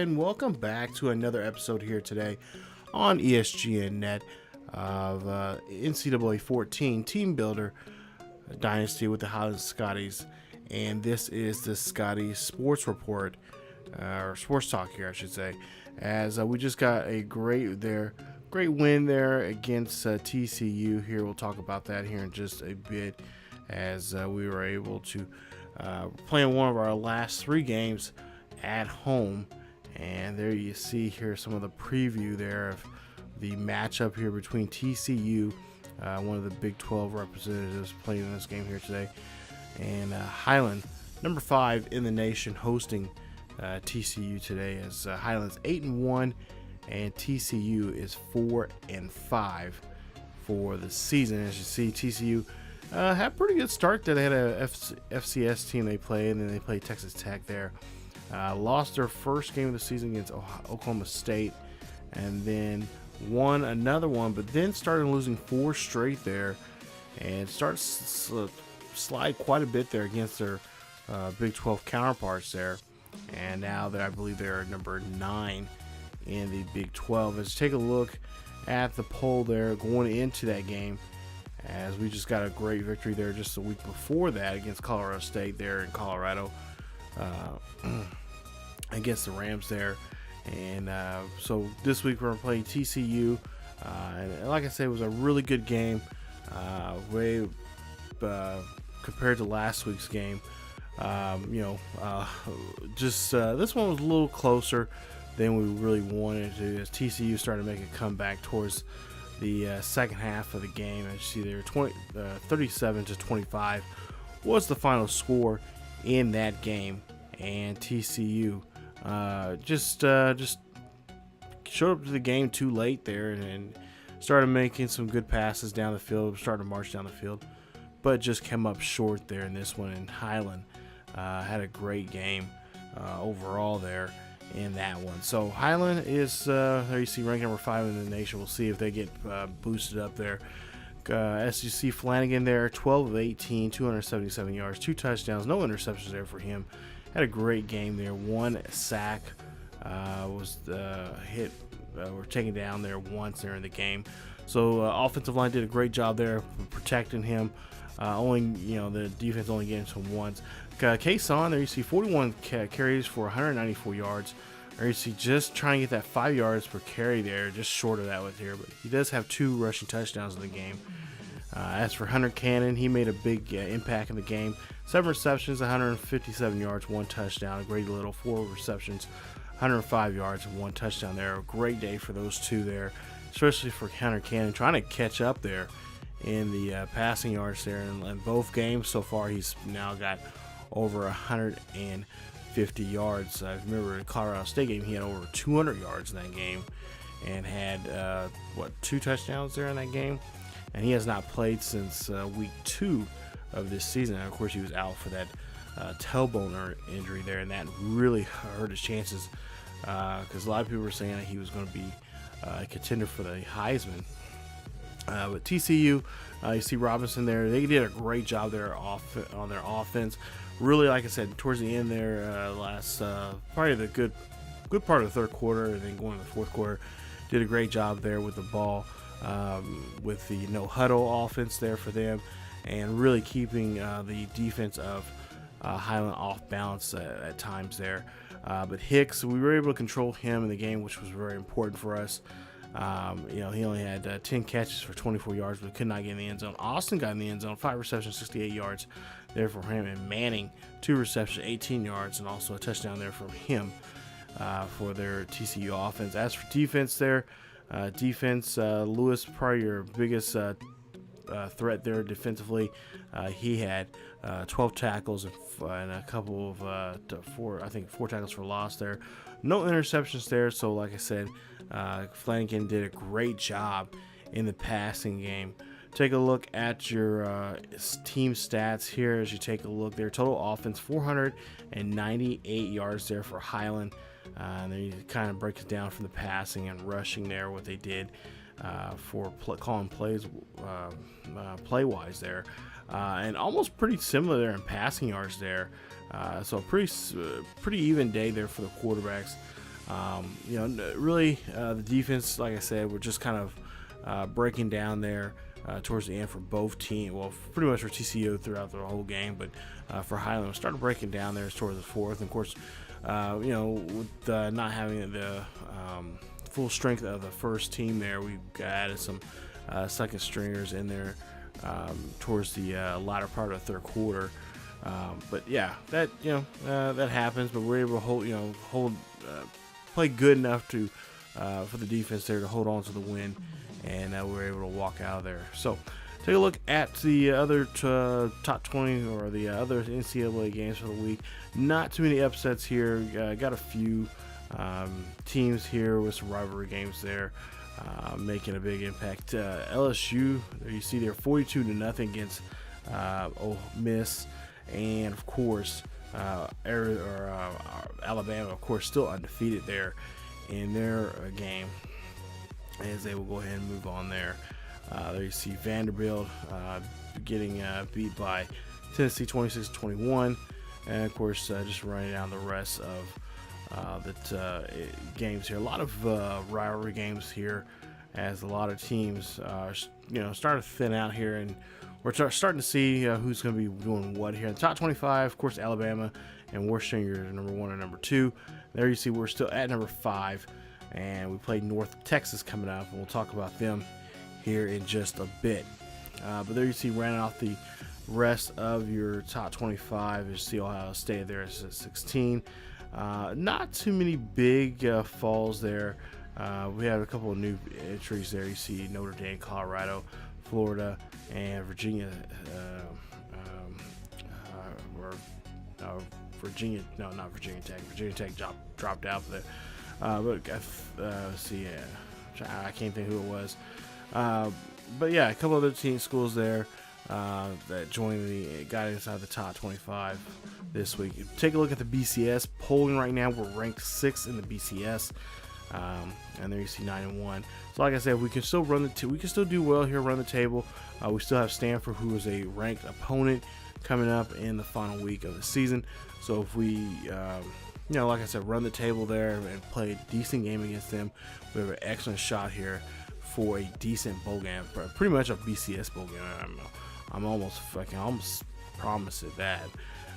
and welcome back to another episode here today on ESGNet of NCAA 14 Team Builder Dynasty with the Highland Scotties. And this is the Scotties Sports Report, or Sports Talk here, I should say, as we just got a great win there against TCU here. We'll talk about that here in just a bit, as we were able to play in one of our last three games at home. And there you see here some of the preview there of the matchup here between TCU, one of the Big 12 representatives playing in this game here today, and Highland, number 5 in the nation, hosting TCU today, as Highland's 8-1 and TCU is 4-5 for the season. As you see, TCU had a pretty good start there. They had a FCS team they played, and then they played Texas Tech there. Lost their first game of the season against Oklahoma State, and then won another one, but then started losing 4 straight there, and starts slide quite a bit there against their Big 12 counterparts there. And now I believe they're number 9 in the Big 12. Let's take a look at the poll there going into that game, as we just got a great victory there just a week before that against Colorado State there in Colorado, against the Rams there. And so this week we're playing TCU, and like I said, it was a really good game, compared to last week's game. This one was a little closer than we really wanted to, as TCU started to make a comeback towards the second half of the game. As you see there, 37-25 was the final score in that game, and TCU just showed up to the game too late there, and started making some good passes down the field, started to march down the field, but just came up short there in this one. And Highland had a great game overall there in that one. So Highland is, there you see, ranked number 5 in the nation. We'll see if they get boosted up there. As you see, Flanagan there, 12 of 18, 277 yards, 2 touchdowns, no interceptions there for him. Had a great game there. 1 sack, was hit, were taken down there once there in the game. So offensive line did a great job there protecting him. The defense only getting him once. Kason, there you see 41 carries for 194 yards. There you see just trying to get that 5 yards per carry there, just short of that with here. But he does have 2 rushing touchdowns in the game. As for Hunter Cannon, he made a big impact in the game. 7 receptions, 157 yards, 1 touchdown. A great little 4 receptions, 105 yards, and 1 touchdown there. A great day for those 2 there, especially for Hunter Cannon, trying to catch up there in the passing yards there. In both games so far, he's now got over 150 yards. I remember the Colorado State game, he had over 200 yards in that game, and had 2 touchdowns there in that game. And he has not played since week 2 of this season. And of course, he was out for that tailbone injury there, and that really hurt his chances, because a lot of people were saying that he was going to be a contender for the Heisman. But TCU, you see Robinson there. They did a great job there on their offense. Really, like I said, towards the end there, probably the good part of the third quarter, and then going to the fourth quarter, did a great job there with the ball, with the no huddle offense there for them, and really keeping the defense of Highland off balance at times there. But Hicks, we were able to control him in the game, which was very important for us. He only had 10 catches for 24 yards, but could not get in the end zone. Austin got in the end zone, 5 receptions, 68 yards there for him. And Manning, 2 receptions, 18 yards, and also a touchdown there from him for their TCU offense. As for defense there, Lewis, probably your biggest threat there defensively. He had 12 tackles and a couple of 4 tackles for loss there. No interceptions there. So like I said, Flanagan did a great job in the passing game. Take a look at your team stats here as you take a look there. Total offense, 498 yards there for Highland. And then you kind of break it down from the passing and rushing there, what they did for calling plays play-wise there. And almost pretty similar there in passing yards there. So pretty even day there for the quarterbacks. Really, the defense, like I said, we're just kind of breaking down there towards the end for both teams. Well, pretty much for TCU throughout the whole game, but for Highland, we started breaking down there towards the fourth. And of course, with not having the full strength of the first team there, we added some second stringers in there towards the latter part of the third quarter. But yeah, that that happens. But we're able to play good enough to for the defense there to hold on to the win, and we're able to walk out of there. So take a look at the other top 20 or the other NCAA games for the week. Not too many upsets here. Got a few teams here with some rivalry games there making a big impact. LSU, there you see they're 42-0 against Ole Miss, and of course Alabama, of course, still undefeated there in their game, as they will go ahead and move on there. There you see Vanderbilt getting beat by Tennessee 26-21, and of course just running down the rest of the games here. A lot of rivalry games here, as a lot of teams are starting to thin out here, and we're starting to see who's going to be doing what here. In the top 25, of course, Alabama and Washington are number 1 and number 2. There you see we're still at number 5, and we play North Texas coming up, and we'll talk about them here in just a bit. But there you see, running off the rest of your top 25, you see Ohio State there at 16. Not too many big falls there. We have a couple of new entries there. You see Notre Dame, Colorado, Florida, and Virginia. Virginia, no, not Virginia Tech. Virginia Tech dropped out there. But see, I can't think who it was. But yeah, a couple other schools there that got inside the top 25 this week. Take a look at the BCS polling right now. We're ranked 6th in the BCS, and there you see 9-1. So like I said, we can still we can still do well here, run the table. We still have Stanford, who is a ranked opponent, coming up in the final week of the season. So if we like I said, run the table there and play a decent game against them, we have an excellent shot here for a decent bowl game, pretty much a BCS bowl game. I'm almost promised it that.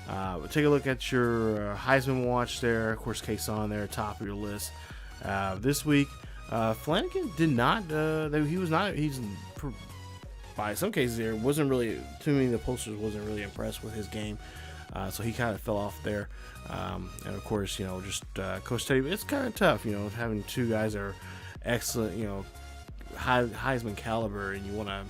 But take a look at your Heisman watch there. Of course, Kason there, top of your list. This week, Flanagan did not. By some cases, there wasn't really too many of the posters wasn't really impressed with his game. So he kind of fell off there. And of course, just Coach Teddy. It's kind of tough, having two guys that are excellent, Heisman caliber, and you want to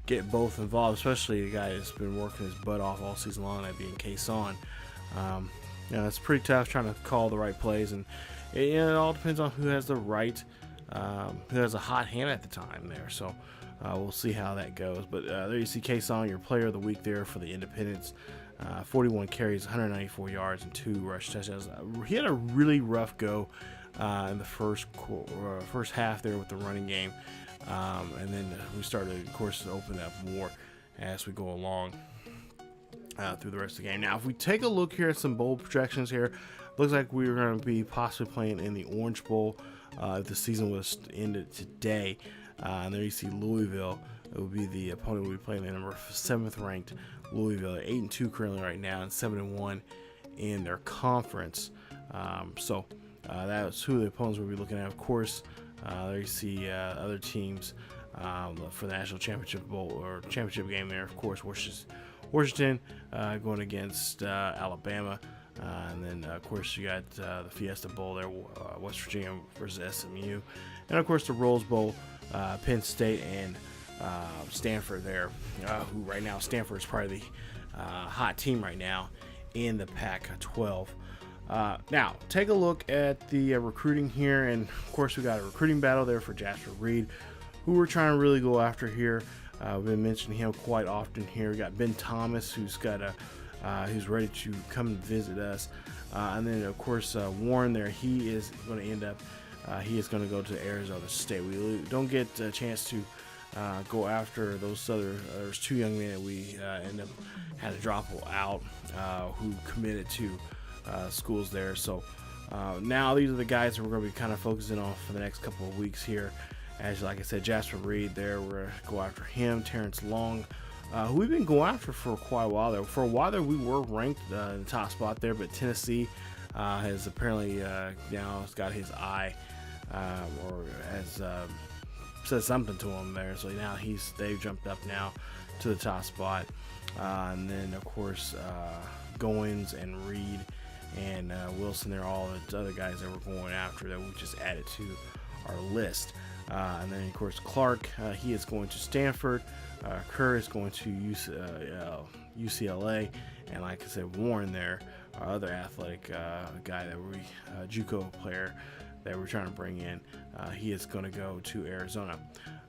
get both involved, especially a guy that's been working his butt off all season long, that being Kason. It's pretty tough trying to call the right plays, and it all depends on who has the right, who has a hot hand at the time there. So we'll see how that goes. But there you see Kason, your player of the week there for the Independents. 41 carries, 194 yards, and 2 rush touchdowns. He had a really rough go in the first half there with the running game. And then we started, of course, to open up more as we go along through the rest of the game. Now, if we take a look here at some bowl projections here, looks like we're going to be possibly playing in the Orange Bowl if the season was ended today. And there you see Louisville. It would be the opponent we'll be playing, the number 7th ranked Louisville. 8-2 currently right now, and 7-1 in their conference. So that's who the opponents we'll be looking at. Of course, there you see other teams for the National Championship Bowl or championship game there. Of course, Washington going against Alabama. And then, of course, you got the Fiesta Bowl there, West Virginia versus SMU. And, of course, the Rose Bowl, Penn State and Stanford there, who right now Stanford is probably the hot team right now in the Pac-12. Now, take a look at the recruiting here, and of course we got a recruiting battle there for Jasper Reed, who we're trying to really go after here. We've been mentioning him quite often here. We got Ben Thomas, who's who's ready to come and visit us, and then of course Warren there. He is going to end up. He is going to go to Arizona State. We don't get a chance to go after those there's 2 young men that we had to drop out who committed to schools there. So Now these are the guys that we're going to be kind of focusing on for the next couple of weeks here. As like I said, Jasper Reed there, we're going to go after him. Terrence Long, who we've been going after for quite a while there. For a while there, we were ranked in the top spot there, but Tennessee has apparently now got his eye, or has said something to him there. So now they've jumped up now to the top spot. And then of course Goins and Reed and Wilson, they're all the other guys that we're going after that we just added to our list. And then of course Clark, he is going to Stanford. Kerr is going to UCLA, and like I said, Warren there, our other athletic guy that JUCO player that we're trying to bring in, he is going to go to Arizona.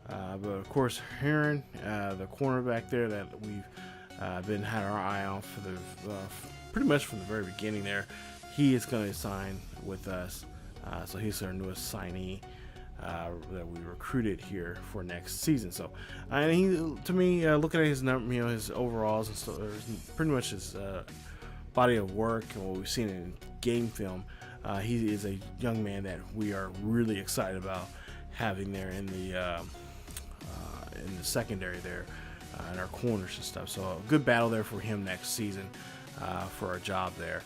But of course Heron, the cornerback there that we've had our eye on for the pretty much from the very beginning there, he is going to sign with us. So he's our newest signee that we recruited here for next season. So, and he, to me, looking at his number, his overalls and stuff, pretty much his body of work and what we've seen in game film, he is a young man that we are really excited about having there in the secondary there, and our corners and stuff. So a good battle there for him next season for our job there.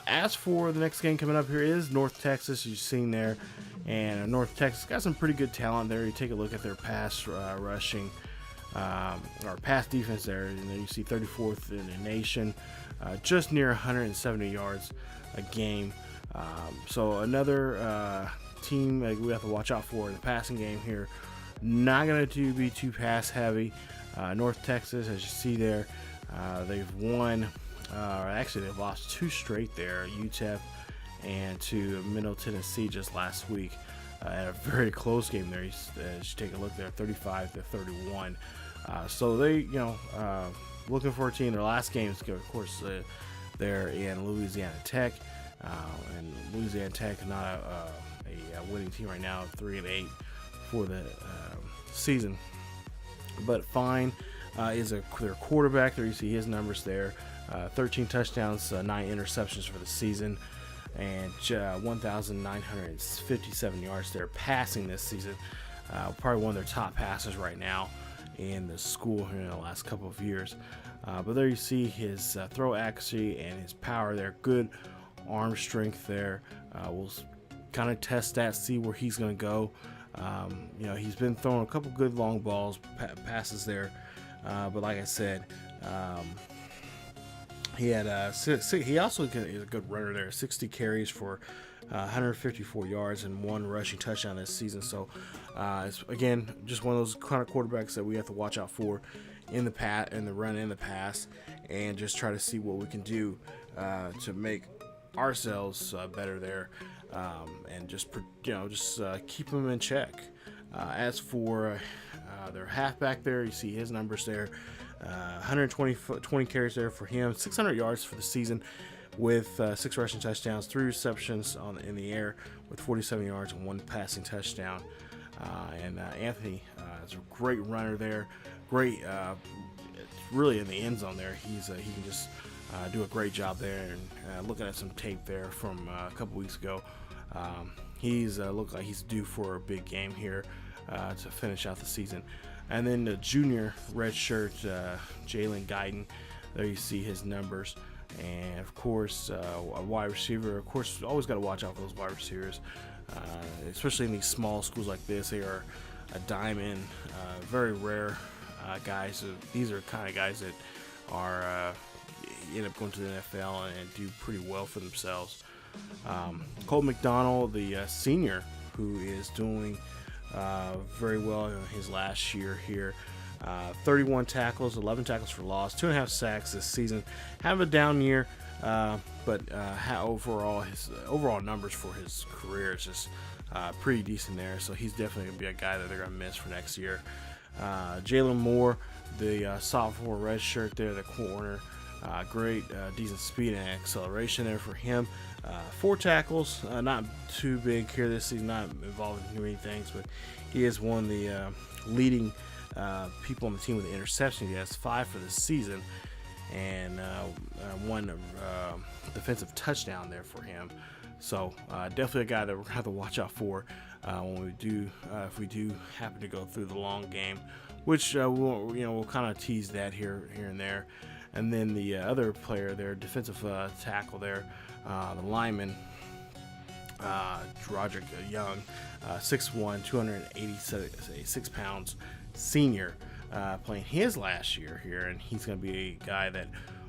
As for the next game coming up here is North Texas, you've seen there, and North Texas got some pretty good talent there. You take a look at their pass rushing, or pass defense there, and you see 34th in the nation, just near 170 yards a game. So another team that we have to watch out for in the passing game here. Not going to be too pass heavy. North Texas, as you see there, they've won. Actually, they've lost 2 straight there, UTEP and to Middle Tennessee just last week. At a very close game there. As you take a look there, 35-31. So they, looking for a team. Their last game is, of course, they're in Louisiana Tech, and Louisiana Tech not a winning team right now, 3-8 for the season. But Fine is their quarterback. There you see his numbers there. 13 touchdowns, 9 interceptions for the season, and 1,957 yards there passing this season. Probably one of their top passers right now in the school here in the last couple of years. But there you see his throw accuracy and his power there. Good arm strength there. We'll kind of test that, see where he's going to go. He's been throwing a couple good long balls, passes there. But like I said, he also is a good runner there. 60 carries for 154 yards and 1 rushing touchdown this season. So it's again just one of those kind of quarterbacks that we have to watch out for in the run and the pass, and just try to see what we can do to make ourselves better there, and just keep them in check. As for their halfback there, you see his numbers there. 120 carries there for him, 600 yards for the season, with 6 rushing touchdowns, 3 receptions in the air with 47 yards and 1 passing touchdown. And Anthony is a great runner there, great, really in the end zone there. He can just do a great job there. And looking at some tape there from a couple weeks ago, he's looked like he's due for a big game here to finish out the season. And then the junior redshirt Jalen Guyton, there you see his numbers. And of course, a wide receiver. Of course, always got to watch out for those wide receivers, especially in these small schools like this. They are a diamond, very rare guys. These are kind of guys that are end up going to the NFL and do pretty well for themselves. Colt McDonald, the senior, who is doing very well in his last year here. 31 tackles, 11 tackles for loss, 2.5 sacks this season. Have a down year, but his overall numbers for his career is just pretty decent there. So he's definitely going to be a guy that they're going to miss for next year. Jalen Moore, the sophomore redshirt there, the corner. Great, decent speed and acceleration there for him. 4 tackles, not too big here this season, not involved in many things, but he is one of the leading people on the team with the interception. He has 5 for the season, and 1 defensive touchdown there for him. So definitely a guy that we're gonna have to watch out for when we do, if we do happen to go through the long game, which we'll kind of tease that here and there. And then the other player there, defensive tackle there, the lineman, Roderick Young, 6'1", 286 pounds, senior, playing his last year here, and he's going to be a guy that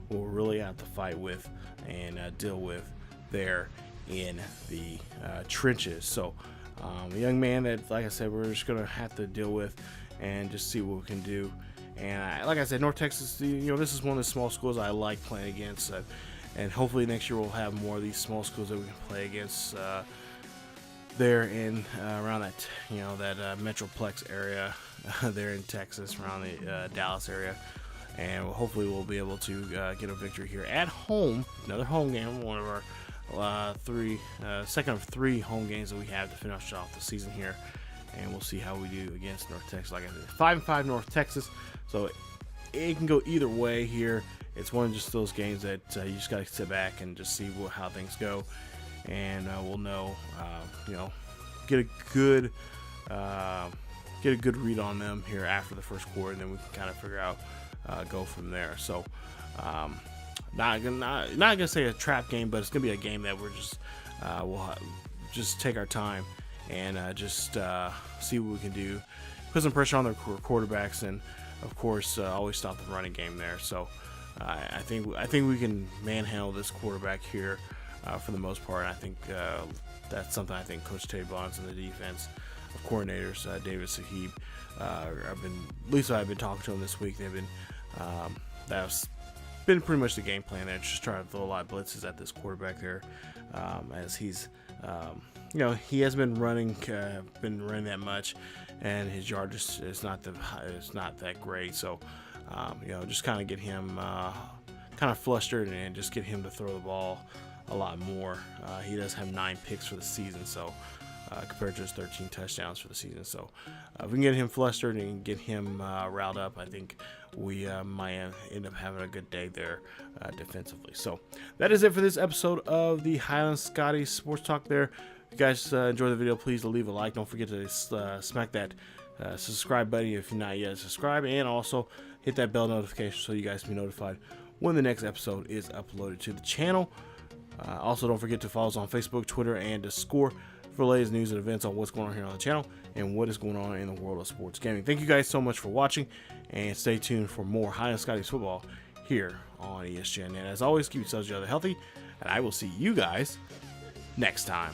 we'll really have to fight with and deal with there in the trenches. So a young man that, like I said, we're just going to have to deal with and just see what we can do. And like I said, North Texas, this is one of the small schools I like playing against, and hopefully next year we'll have more of these small schools that we can play against there in around that that Metroplex area there in Texas, around the Dallas area, and hopefully we'll be able to get a victory here at home, another home game, one of our second of 3 home games that we have to finish off the season here. And we'll see how we do against North Texas. Like I said, 5-5 North Texas, so it can go either way here. It's one of just those games that you just got to sit back and just see how things go, and we'll know, get a good read on them here after the first quarter, and then we can kind of figure out go from there. So not gonna say a trap game, but it's gonna be a game that we're just we'll just take our time and just see what we can do, put some pressure on their quarterbacks, and of course always stop the running game there. So I think we can manhandle this quarterback here for the most part. I think that's something I think Coach Tay Bonds and the defense of coordinators, David Sahib, I've been talking to him this week. They've been that's been pretty much the game plan there, just trying to throw a lot of blitzes at this quarterback there, as he's he has been running that much, and his yardage is not that great. So just kind of get him kind of flustered and just get him to throw the ball a lot more. He does have 9 picks for the season, so compared to his 13 touchdowns for the season. So if we can get him flustered and get him riled up, I think we might end up having a good day there defensively. So that is it for this episode of the Highland Scotties Sports Talk there. If you guys enjoy the video, please leave a like. Don't forget to smack that subscribe button if you're not yet subscribed, and also hit that bell notification so you guys can be notified when the next episode is uploaded to the channel. Also, don't forget to follow us on Facebook, Twitter, and Discord for the latest news and events on what's going on here on the channel and what is going on in the world of sports gaming. Thank you guys so much for watching, and stay tuned for more Highland Scotties football here on ESGNet. As always, keep yourselves healthy, and I will see you guys next time.